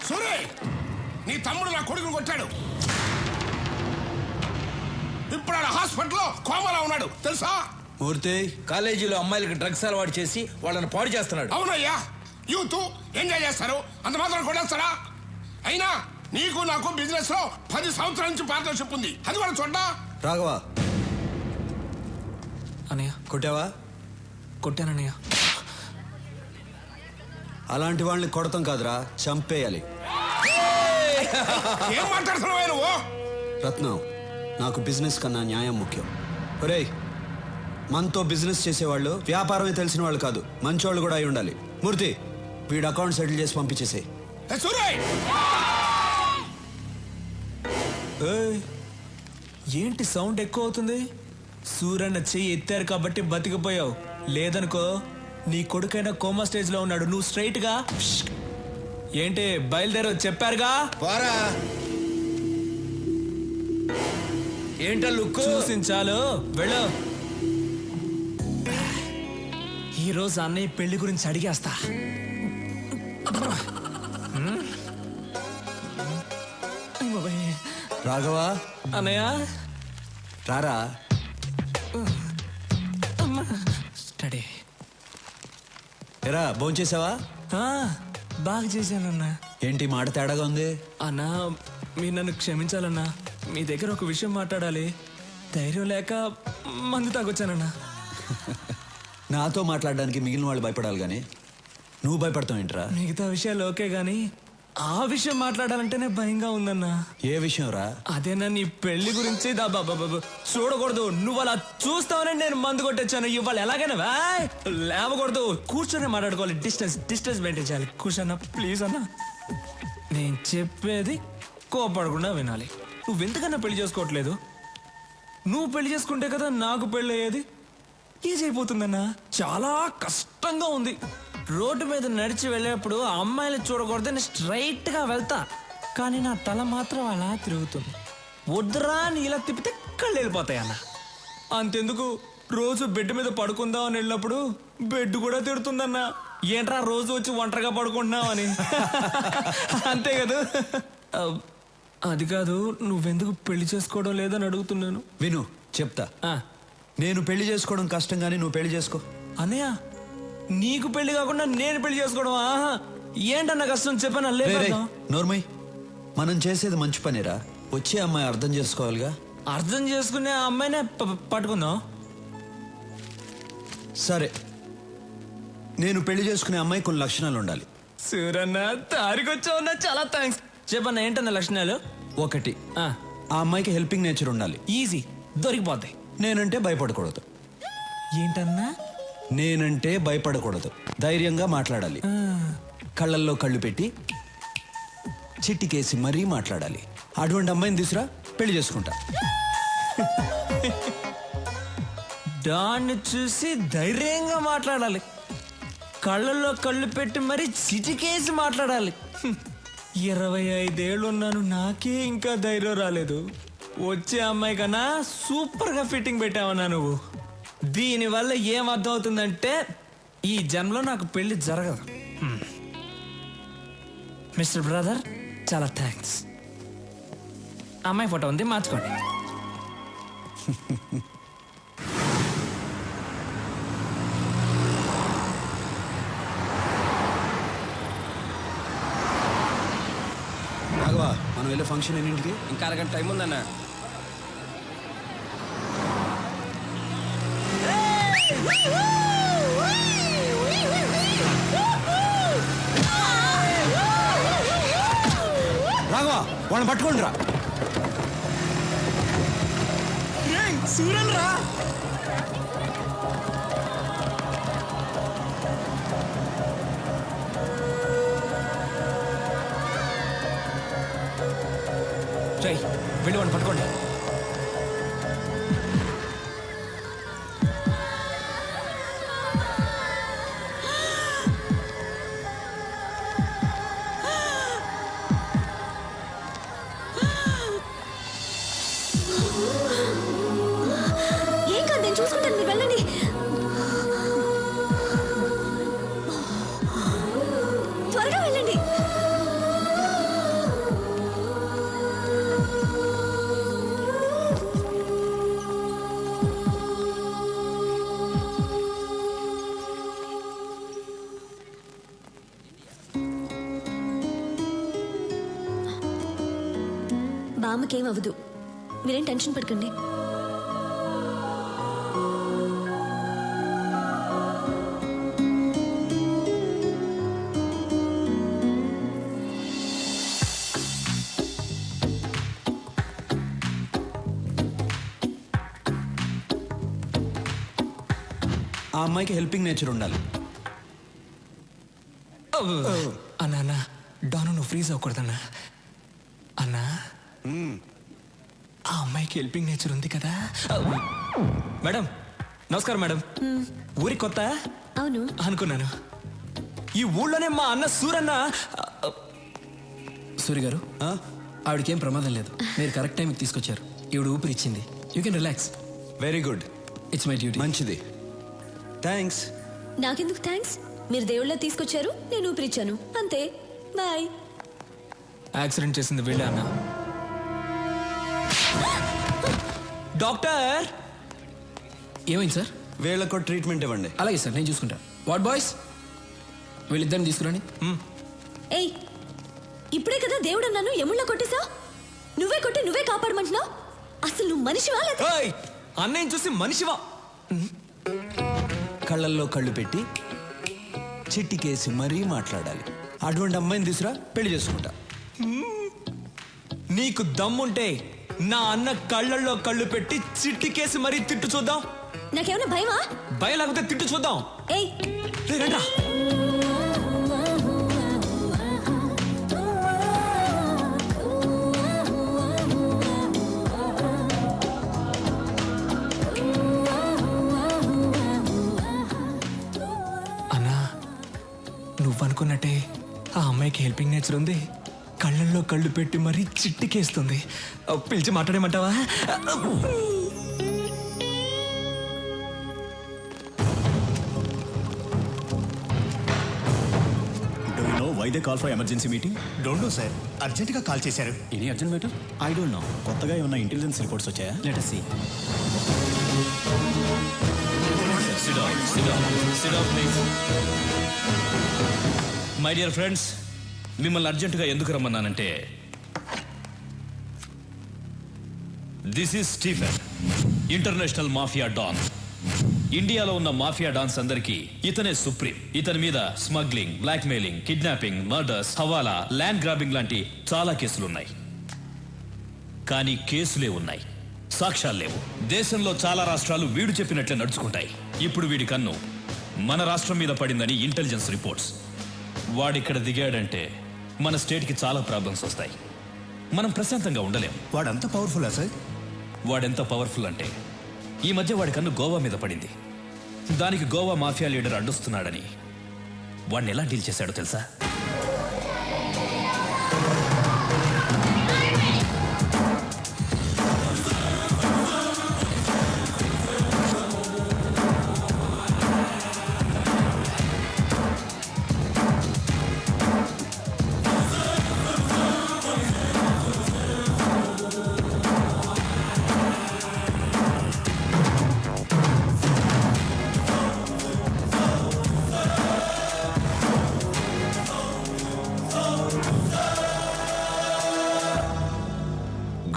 సూరే, నీ తమ్ముడు నా కొడుకుని కొట్టాడు. ఇప్పుడు ఆడ హాస్పిటల్లో కోమాలో ఉన్నాడు తెలుసా? మూర్తి, కాలేజీలో అమ్మాయిలకి డ్రగ్స్ అలవాటు చేసి వాళ్ళని పాడు చేస్తున్నాడు. అవునయ్యా, యూత్ ఎంజాయ్ చేస్తారు, అంత మాత్రం కొట్టేస్తారా? అయినా నీకు నాకు బిజినెస్ లో 10 సంవత్సరాల నుంచి పార్ట్నర్షిప్ ఉంది, అది కూడా చూడ్డా. రాఘవా, అన్నయ్య కొట్టావా? కొట్టానన్నయ్య. అలాంటి వాళ్ళని కొడతాం కాదురా, చంపేయాలి. ఏం మాట్లాడుతున్నావా నువ్వు? రత్నం, నాకు బిజినెస్ కన్నా న్యాయం ముఖ్యం. ఒరేయ్, మనతో బిజినెస్ చేసేవాళ్ళు వ్యాపారమే తెలిసిన వాళ్ళు కాదు, మంచోళ్ళు కూడా అయి ఉండాలి. మూర్తి, వీడు అకౌంట్ సెటిల్ చేసి పంపించేసే. ఏంటి సౌండ్ ఎక్కువ అవుతుంది? సూరన్న చెయ్యి ఎత్తారు కాబట్టి బతికిపోయావు, లేదనుకో నీ కొడుకైనా కోమా స్టేజ్ లో ఉన్నాడు. నువ్వు స్ట్రైట్ గా ఏంటి బయలుదేరో చెప్పారుగా. ఏంటో లుక్ చూసించాలు, వెళ్ళు. ఈరోజు అన్నయ్య పెళ్లి గురించి అడిగేస్తా. రాఘవా, అన్నయ్య రారా. స్టడీ. ఎరా, భోంచేసావా? బాగా చేశానన్నా. ఏంటి మాట తేడాగా ఉంది? అన్నా, మీరు నన్ను క్షమించాలన్నా. మీ దగ్గర ఒక విషయం మాట్లాడాలి. ధైర్యం లేక మందు తాగొచ్చానన్నా. నాతో మాట్లాడడానికి మిగిలిన వాళ్ళు భయపడాలి గాని నువ్వు భయపడతావు ఏంట్రా? మిగతా విషయాలు ఓకే గాని ఆ విషయం మాట్లాడాలంటేనే భయంగా ఉందన్నా. ఏ విషయం రా? అదేనా నీ పెళ్లి గురించి. చూడకూడదు, నువ్వు అలా చూస్తావని నేను మందు కొట్టొచ్చాను. ఇవాళ ఎలాగైనా లేవకూడదు, కూర్చొని మాట్లాడుకోవాలి. డిస్టెన్స్ మెయింటైన్ చేయాలి. కూర్చోన్నా ప్లీజ్ అన్నా. నేను చెప్పేది కోపడకుండా వినాలి. నువ్వెంతకన్నా పెళ్లి చేసుకోవట్లేదు? నువ్వు పెళ్లి చేసుకుంటే కదా నాకు పెళ్లి అయ్యేది. ఈజీ అయిపోతుందన్నా. చాలా కష్టంగా ఉంది. రోడ్డు మీద నడిచి వెళ్ళేప్పుడు అమ్మాయిలు చూడకూడదని స్ట్రైట్ గా వెళ్తా, కానీ నా తల మాత్రం అలా తిరుగుతుంది. వద్దురా అని ఇలా తిప్పితే కళ్ళు వెళ్ళిపోతాయి అన్న. అంతెందుకు, రోజు బెడ్ మీద పడుకుందాం అని వెళ్ళినప్పుడు బెడ్ కూడా తిడుతుందన్నా. ఏంట్రా రోజు వచ్చి ఒంటరిగా పడుకుంటున్నావు అని. అంతే కదా. అది కాదు, నువ్వెందుకు పెళ్లి చేసుకోవడం లేదని అడుగుతున్నాను. విను, చెప్తా. నేను పెళ్లి చేసుకోవడం కష్టం గానీ నువ్వు పెళ్లి చేసుకో. అన్నయ్య, నీకు పెళ్లి కాకుండా నేను పెళ్లి చేసుకోవడం ఏంటన్న కష్టం చెప్పనా? లేదు నోర్మయ్, మనం చేసేది మంచి పనిరా. వచ్చే అమ్మాయి అర్థం చేసుకోవాలిగా. అర్థం చేసుకునే అమ్మాయినే పట్టుకుందాం. సరే, నేను పెళ్లి చేసుకునే అమ్మాయి కొన్ని లక్షణాలు ఉండాలి. సూరన్న, తారికొచ్చావున్నా, చాలా థ్యాంక్స్. చెప్పన్నా ఏంటన్న లక్షణాలు? 1, ఆ అమ్మాయికి హెల్పింగ్ నేచర్ ఉండాలి. ఈజీ, దొరికిపోతాయి. నేనంటే భయపడకూడదు. ఏంటన్నా? నేనంటే భయపడకూడదు, ధైర్యంగా మాట్లాడాలి. కళ్ళల్లో కళ్ళు పెట్టి చిట్టికేసి మరీ మాట్లాడాలి. అటువంటి అమ్మాయిని తీసురా, పెళ్లి చేసుకుంటా. దాన్ని చూసి ధైర్యంగా మాట్లాడాలి, కళ్ళల్లో కళ్ళు పెట్టి మరీ చిటికేసి మాట్లాడాలి. 25 ఏళ్ళున్నాను, నాకే ఇంకా ధైర్యం రాలేదు. వచ్చే అమ్మాయి కన్నా సూపర్ గా ఫిట్టింగ్ పెట్టావన్నా నువ్వు. దీనివల్ల ఏం అర్థం అవుతుందంటే ఈ జన్మలో నాకు పెళ్లి జరగదు. మిస్టర్ బ్రదర్, చాలా థ్యాంక్స్. అమ్మాయి ఫోటో ఉంది, మార్చుకోండి. రాఘవా, మనం వెళ్ళే ఫంక్షన్ ఎన్నింటికి? ఇంకా అరగంట టైం ఉందన్నా. రాఘవా, వాళ్ళని పట్టుకోండి రా. సూరన్ రా. వెళ్ళి వాడిని పట్టుకోండి. ఏం కాదు, నేను చూసుకుంటాను, మీరు వెళ్ళండి. త్వరగా వెళ్ళండి. అమ్మకేం అవ్వదు, మీరేం టెన్షన్ పడకండి. ఆ అమ్మాయికి హెల్పింగ్ నేచర్ ఉండాలి. అన్నా అన్నా డాను నువ్వు ఫ్రీజ్ అవ్వకూడదన్నా. అన్నా ఆ అమ్మాయికి హెల్పింగ్ నేచర్ ఉంది కదా. మేడం నమస్కారం మేడం. ఊరి కొత్త అవును అనుకున్నాను. ఈ ఊళ్ళోనే మా అన్న సూరన్న. సూరి గారు, ఆవిడకేం ప్రమాదం లేదు. మీరు కరెక్ట్ టైంకి తీసుకొచ్చారు. ఈవిడ ఊపిరి ఇచ్చింది. You can relax. Very good. It's my duty. మంచిది. థ్యాంక్స్. నాకెందుకు థ్యాంక్స్? మీరు దేవుళ్ళ తీసుకొచ్చారు, నేను ఊపిరిచ్చాను, అంతే. బాయ్. యాక్సిడెంట్ చేసింది వీళ్ళే అన్న. డాక్టర్ ఏమైంది సార్? వీళ్ళకు ట్రీట్మెంట్ ఇవ్వండి. అలాగే సార్, నేను చూసుకుంటా. వాట్ బాయ్స్, వీళ్ళిద్దరిని తీసుకురండి. ఏయ్, ఇప్పుడే కదా దేవుడు అన్నాను, ఎముళ్ళ కొట్టేసా? నువ్వే కొట్టి నువ్వే కాపాడమంటున్నావు. అసలు నువ్వు మనిషివా లేదా? అన్నయ్యని చూసి మనిషివా? కళ్ళల్లో కళ్ళు పెట్టి చిట్టికేసి మరీ మాట్లాడాలి. అటువంటి అమ్మాయిని తీసురా, పెళ్లి చేసుకుంటా. నీకు దమ్ముంటే నా అన్న కళ్ళల్లో కళ్ళు పెట్టి చిట్టికేసి మరీ తిట్టు చూద్దాం. నాకేమైనా భయమా? భయం లేకపోతే తిట్టు చూద్దాం. ఏయ్ రండ్రా. అన్నా నువ్వనుకున్నట్టే ఆ అమ్మాయికి హెల్పింగ్ నేచర్ ఉంది. కళ్ళల్లో కళ్ళు పెట్టి మరీ చిట్టికేస్తుంది. పిలిచి మాట్లాడేమంటావా? Why they call for emergency meeting? Don't know, sir. అర్జెంటుగా కాల్ చేశారు. Any urgent matter? I don't know. కొత్తగా ఏమైనా ఇంటెలిజెన్స్ రిపోర్ట్స్ వచ్చాయా? Let us see. Sit down, please. My dear friends, మిమ్మల్ని అర్జెంటుగా ఎందుకు రమ్మన్నానంటే, this is Stephen, international mafia don. ఇండియాలో ఉన్న మాఫియా డాన్స్ అందరికీ ఇతనే సుప్రీం. ఇతని మీద smuggling, blackmailing, kidnapping, murders, hawala, land grabbing లాంటి చాలా కేసులున్నాయి. కానీ కేసులే ఉన్నాయి, సాక్ష్యాలు లేవు. దేశంలో చాలా రాష్ట్రాలు వీడు చెప్పినట్లే నడుచుకుంటాయి. ఇప్పుడు వీడి కన్ను మన రాష్ట్రం మీద పడిందని ఇంటెలిజెన్స్ రిపోర్ట్స్. వాడిక్కడ దిగాడంటే మన స్టేట్కి చాలా ప్రాబ్లమ్స్ వస్తాయి. మనం ప్రశాంతంగా ఉండలేం. వాడంత పవర్ఫుల్లా సార్? వాడెంత పవర్ఫుల్ అంటే, ఈ మధ్య వాడి కన్ను గోవా మీద పడింది. దానికి గోవా మాఫియా లీడర్ అడ్డొస్తున్నాడని వాడిని ఎలా డీల్ చేశాడో తెలుసా?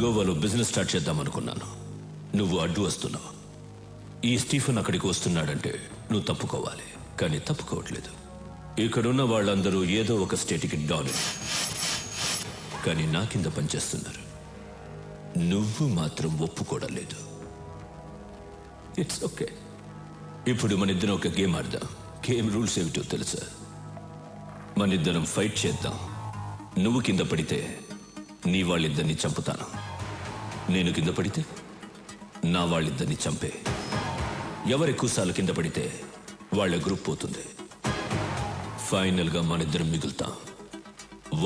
గోవాలో బిజినెస్ స్టార్ట్ చేద్దాం అనుకున్నాను. నువ్వు అడ్డు వస్తున్నావు. ఈ స్టీఫెన్ అక్కడికి వస్తున్నాడంటే నువ్వు తప్పుకోవాలి. కానీ తప్పుకోవట్లేదు. ఇక్కడున్న వాళ్ళందరూ ఏదో ఒక స్టేట్కి డాన్, కానీ నా కింద పనిచేస్తున్నారు. నువ్వు మాత్రం ఒప్పుకోవడం లేదు. It's okay. ఇప్పుడు మన ఇద్దరం ఒక గేమ్ ఆడదాం. గేమ్ రూల్స్ ఏమిటో తెలుసా? మన ఇద్దరం ఫైట్ చేద్దాం. నువ్వు కింద పడితే నీ వాళ్ళిద్దరిని చంపుతాను. నేను కింద పడితే నా వాళ్ళిద్దరిని చంపే. ఎవరు ఎక్కువసార్లు కింద పడితే వాళ్ళ గ్రూప్ పోతుంది. ఫైనల్గా మన ఇద్దరం మిగులుతాం.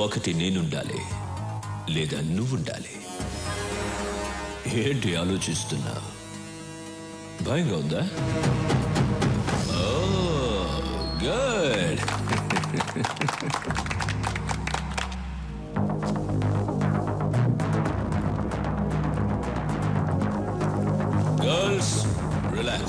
ఒకటి నేనుండాలి, లేదా నువ్వుండాలి. ఏంటి ఆలోచిస్తున్నా? భయంగా ఉందా? గుడ్. Girls, relax.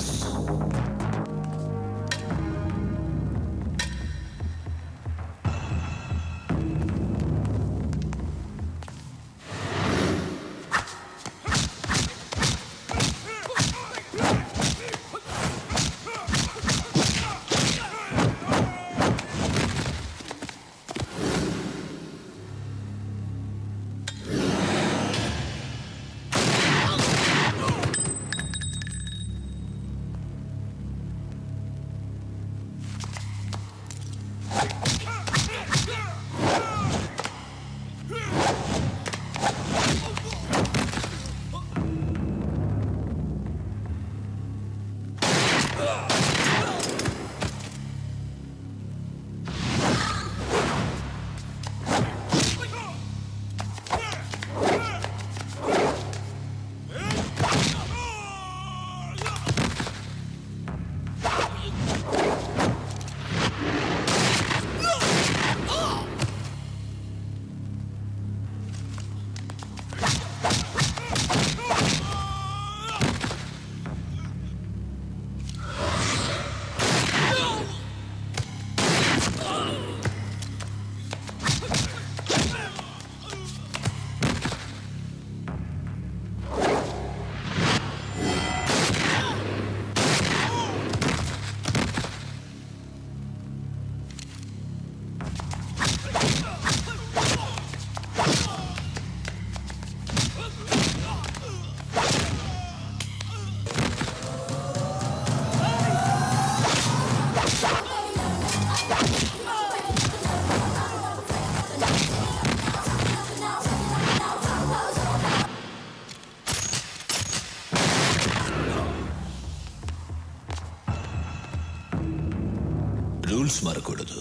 మారకూడదు.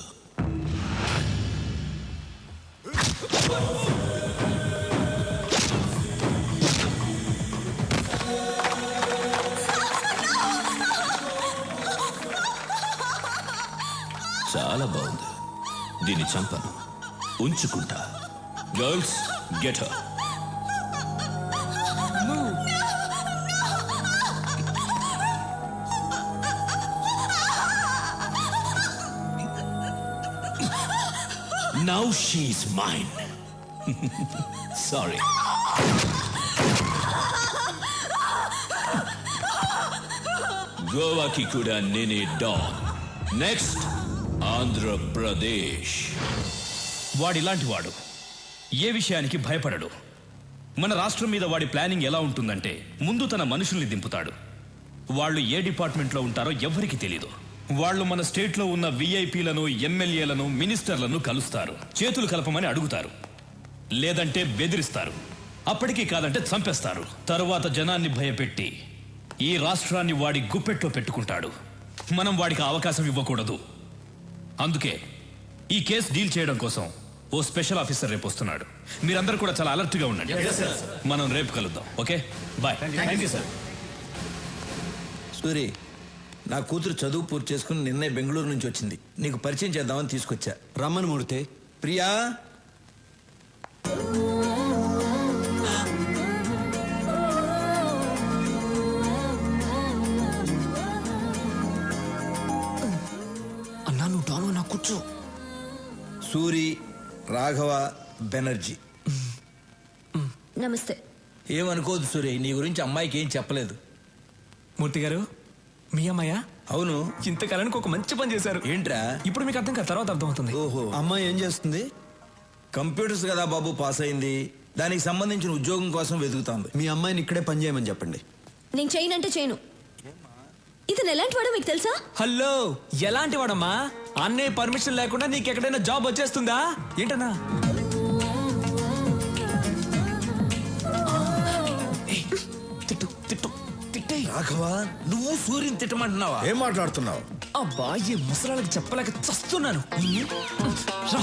చాలా బాగుంది. దీన్ని చంపను, ఉంచుకుంటా. Girls, get her. Now she's mine. Sorry. గోవాకి కూడా నేనే డాన్. నెక్స్ట్ ఆంధ్రప్రదేశ్. వాడిలాంటి వాడు ఏ విషయానికి భయపడడు. మన రాష్ట్రం మీద వాడి ప్లానింగ్ ఎలా ఉంటుందంటే, ముందు తన మనుషుల్ని దింపుతాడు. వాళ్ళు ఏ డిపార్ట్మెంట్లో ఉంటారో ఎవ్వరికి తెలీదు. వాళ్ళు మన స్టేట్లో ఉన్న విఐపీలను, ఎమ్మెల్యేలను, మినిస్టర్లను కలుస్తారు. చేతులు కలపమని అడుగుతారు, లేదంటే బెదిరిస్తారు. అప్పటికీ కాదంటే చంపేస్తారు. తరువాత జనాన్ని భయపెట్టి ఈ రాష్ట్రాన్ని వాడి గుప్పెట్లో పెట్టుకుంటాడు. మనం వాడికి అవకాశం ఇవ్వకూడదు. అందుకే ఈ కేసు డీల్ చేయడం కోసం ఓ స్పెషల్ ఆఫీసర్ రేపు వస్తున్నాడు. మీరందరూ కూడా చాలా అలర్ట్ గా ఉండండి. మనం రేపు కలుద్దాం. Okay, bye. సూరి, నా కూతురు చదువు పూర్తి చేసుకుని నిన్నే బెంగళూరు నుంచి వచ్చింది. నీకు పరిచయం చేద్దామని తీసుకొచ్చా. రమ్మని మూర్తి. ప్రియా, అన్నా నువ్వు డాను, నా కూర్చో. సూరి, రాఘవ బెనర్జీ. నమస్తే. ఏమనుకోదు సూరి, నీ గురించి అమ్మాయికి ఏం చెప్పలేదు. మూర్తి గారు, మీ అమ్మాయ్యా? అవును. ఇంతకాలానికి ఒక మంచి పని చేశారు. ఏంట్రా? ఇప్పుడు మీకు అర్థం కాదు, తర్వాత అర్థమవుతుంది. ఓహో, అమ్మాయి ఏం చేస్తుంది? కంప్యూటర్స్ కదా బాబు, పాస్ అయింది. దానికి సంబంధించిన ఉద్యోగం కోసం వెతుకుతాంది. మీ అమ్మాయిని ఇక్కడే పని చేయమని చెప్పండి. నేను చేయనంటే చేయను. ఇతను ఎలాంటి వాడో మీకు తెలుసా? హలో, ఎలాంటి వాడమ్మా? అన్నయ్య పర్మిషన్ లేకుండా నీకు ఎక్కడైనా జాబ్ వచ్చేస్తుందా ఏంటన్నా? తిట్టు తిట్టు తిట్టే. రాఘవ, నువ్వు సూర్యుని తిట్టమంటున్నావా? ఏం మాట్లాడుతున్నావు? అబ్బా, ఈ ముసలాళ్ళకి చెప్పలేక చస్తున్నాను. రా.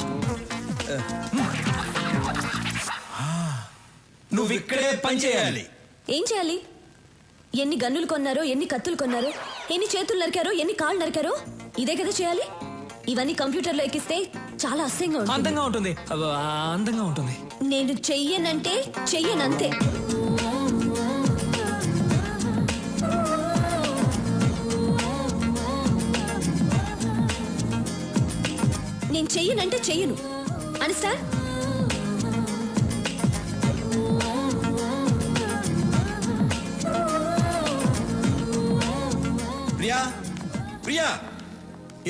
నువ్వు ఇక్కడే పని చేయాలి. ఏం చేయాలి? ఎన్ని గన్నులు కొన్నారో, ఎన్ని కత్తులు కొన్నారో, ఎన్ని చేతులు నరికారో, ఎన్ని కాళ్ళు నరికారో, ఇదే కదా చేయాలి. ఇవన్నీ కంప్యూటర్లో ఎక్కిస్తే చాలా అసహ్యంగా ఉంటుంది. అందంగా ఉంటుంది. అందంగా ఉంటుంది. నేను చెయ్యనంటే చెయ్యనంతే. నేను చెయ్యనంటే చెయ్యను. అండర్స్టాండ్? ప్రియా, ప్రియా,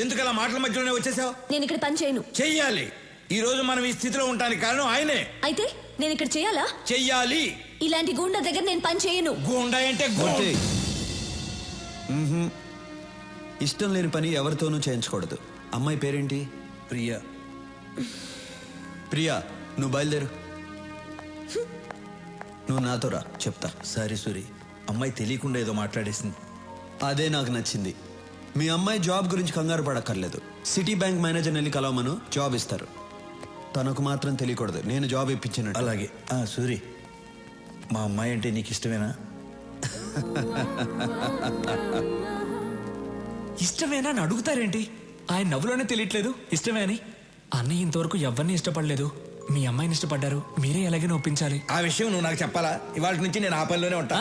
ఎందుకలా మాటల మధ్యలోనే వచ్చేసావు? నేను ఇక్కడ పని చేయను. చెయ్యాలి. ఈ రోజు మనం ఈ స్థితిలో ఉండడానికి కారణం ఆయనే. అయితే నేను ఇక్కడ చేయాలా? చెయ్యాలి. ఇలాంటి గూండా దగ్గర నేను పని చేయను. గూండా అంటే మూర్తి, ఇష్టం లేని పని ఎవరితోనూ చేయించకూడదు. అమ్మాయి పేరేంటి? ప్రియా. ప్రియా, నువ్వు బయలుదేరు. నువ్వు నాతో రా, చెప్తా. సారీ సూరి, అమ్మాయి తెలియకుండా ఏదో మాట్లాడేసింది. అదే నాకు నచ్చింది. మీ అమ్మాయి జాబ్ గురించి కంగారు పడక్కర్లేదు. సిటీ బ్యాంక్ మేనేజర్ వెళ్ళి కలవమను, జాబ్ ఇస్తారు. తనకు మాత్రం తెలియకూడదు నేను జాబ్ ఇప్పించినట్టు. అలాగే. సూరి, మా అమ్మాయి అంటే నీకు ఇష్టమేనా? ఇష్టమేనా అని అడుగుతారేంటి? ఆయన నవ్వులోనే తెలియట్లేదు ఇష్టమే అని. అన్నయ్య ఇంతవరకు ఎవరిని ఇష్టపడలేదు. మీ అమ్మాయిని ఇష్టపడ్డారు. మీరే ఎలాగైనా ఒప్పించాలి. ఆ విషయం నువ్వు నాకు చెప్పాలా? ఇవాళ నుంచి నేను ఆ పనిలోనే ఉంటా.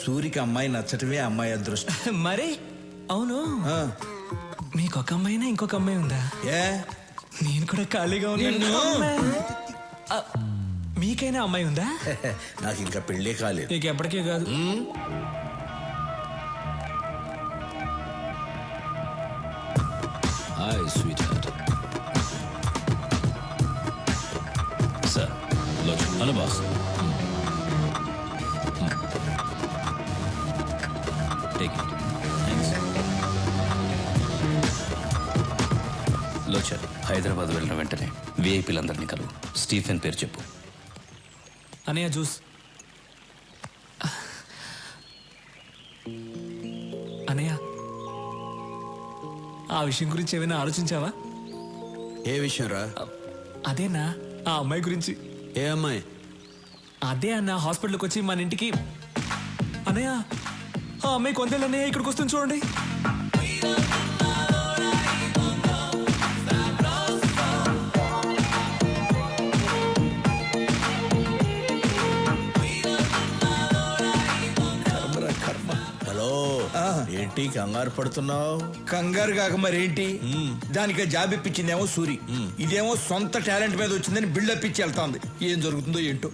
సూరికి అమ్మాయి నచ్చటమే అమ్మాయి అదృష్టం. మరి అవును, మీకు ఒక అమ్మాయినా ఇంకొక అమ్మాయి ఉందా? ఏ, నేను కూడా ఖాళీగా ఉన్నాను. మీకైనా అమ్మాయి ఉందా? నాకు ఇంకా పెళ్ళే కాలేదు. నీకు ఎప్పటికీ కాదు. Hi sweet heart. Sir, Lochan. Hello boss. Take it. Thanks. Lochan, Hyderabad వెళ్ళిన వెంటనే విఐపీలందరినీ కలువు. స్టీఫెన్ పేరు చెప్పు. అన్నయ్య జ్యూస్. అన్నయ్య ఆ విషయం గురించి ఏమైనా ఆలోచించావా? ఏ విషయం రా? అదేనా ఆ అమ్మాయి గురించి. ఏ అమ్మాయి? అదే అన్న హాస్పిటల్కి వచ్చి మన ఇంటికి. అన్నయ్య ఆ అమ్మాయి కొందేళ్ళన్నయ్య ఇక్కడికి వస్తుంది చూడండి. హలో, ఏంటి కంగారు పడుతున్నావు? కంగారు కాక మరేంటి, దానికి జాబ్ ఇప్పించిందేమో సూరి, ఇదేమో సొంత టాలెంట్ మీద వచ్చిందని బిల్డప్ ఇచ్చి వెళ్తాంది. ఏం జరుగుతుందో ఏంటో.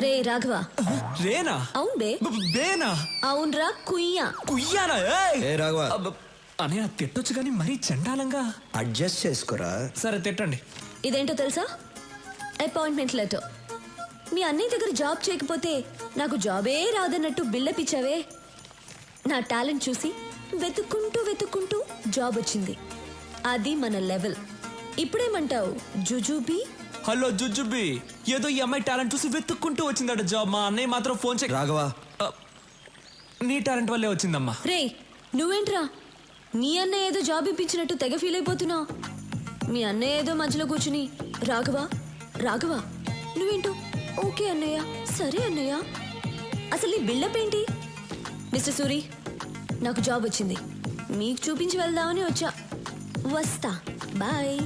రే రాఘవ. రేనా? అవును బే. బేనా? అవునరా కుయ్యా. కుయ్యానా? ఏ రాఘవ, అన్నయ్య తిట్టొచ్చు కానీ మరీ చండాలంగా. అడ్జస్ట్ చేసుకోరా. సరే తిట్టండి. ఇదేంటో తెలుసా? Appointment letter. మీ అన్నయ్య దగ్గర జాబ్ చేయకపోతే నాకు జాబే రాదన్నట్టు బిల్డప్ ఇచ్చావే. నా టాలెంట్ చూసి వెతుక్కుంటూ జాబ్ వచ్చింది. అది మన లెవెల్. ఇప్పుడేమంటావు జుజుబీ? హలో జుజుబీ, ఏదో ఈ అమ్మాయి టాలెంట్ చూసి వెతుక్కుంటూ వచ్చిందట జాబ్. మా అన్నయ్య మాత్రం ఫోన్ చేయి. రాఘవ, నీ టాలెంట్ వల్లే వచ్చిందమ్మా. రే నువ్వేంట్రా మీ అన్నయ్య ఏదో జాబ్ ఇప్పించినట్టు తెగ ఫీల్ అయిపోతున్నావు. మీ అన్నయ్య ఏదో మధ్యలో కూర్చుని రాఘవ నువ్వేంటో ఓకే అన్నయ్య, సరే అన్నయ్య. అసలు నీ బిల్డప్ ఏంటి? మిస్టర్ సూరి, నాకు జాబ్ వచ్చింది. మీకు చూపించి వెళ్దామని వచ్చా. వస్తా, బాయ్.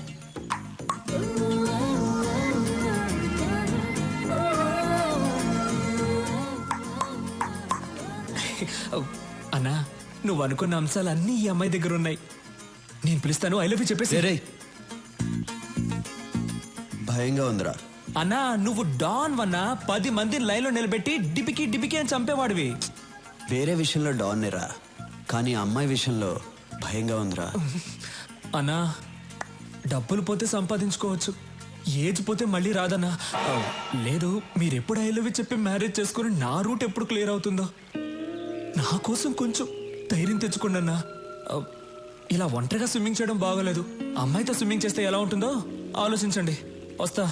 అన్నా, నువ్వు అనుకున్న అంశాలు అన్నీ ఈ అమ్మాయి దగ్గర ఉన్నాయి. నేను పిలుస్తాను, ఐ లవ్ యూ చెప్పేసి. రే భయంగా ఉందిరా. అన్నా, నువ్వు డాన్ వన్నా 10 మందిని లైన్లో నిలబెట్టి డిపికి అని చంపేవాడివి. వేరే విషయంలో డాన్ రా, కానీ అమ్మాయి విషయంలో భయంగా ఉందిరా. అన్నా, డబ్బులు పోతే సంపాదించుకోవచ్చు, ఏజ్ పోతే మళ్ళీ రాదన్నా. లేదు, మీరెప్పుడు ఐ లవ్ యూ చెప్పి మ్యారేజ్ చేసుకుని నా రూట్ ఎప్పుడు క్లియర్ అవుతుందో. నా కోసం కొంచెం ధైర్యం తెచ్చుకోండి అన్నా. ఇలా ఒంటరిగా స్విమ్మింగ్ చేయడం బాగోలేదు. అమ్మాయితో స్విమ్మింగ్ చేస్తే ఎలా ఉంటుందో ఆలోచించండి. వస్తా.